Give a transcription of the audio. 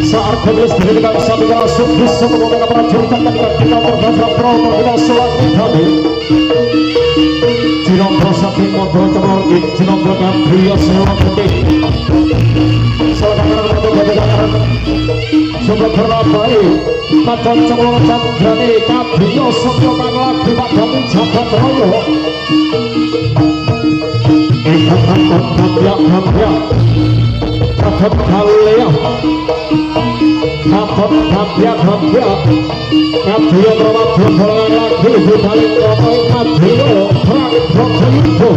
saat kondisi pendidikan satu masuk di satu momen prajurit ketika kita berdasar promo kita selagi kami Cilong Prosati Mondo Cemor Cilong Belakang Pria Sewa Putih saudara untuk berdasar sebelum berlapai Kacang Cemor Candrani Kabrio Sopyo Lagi Pak Dami Jabat Royo Ikatan Gambia Kapot Kalea Kapot Gambia Kabrio Ramadhan Bolangan Lagi Budaling Kopai Kabrio Perang Projoyudo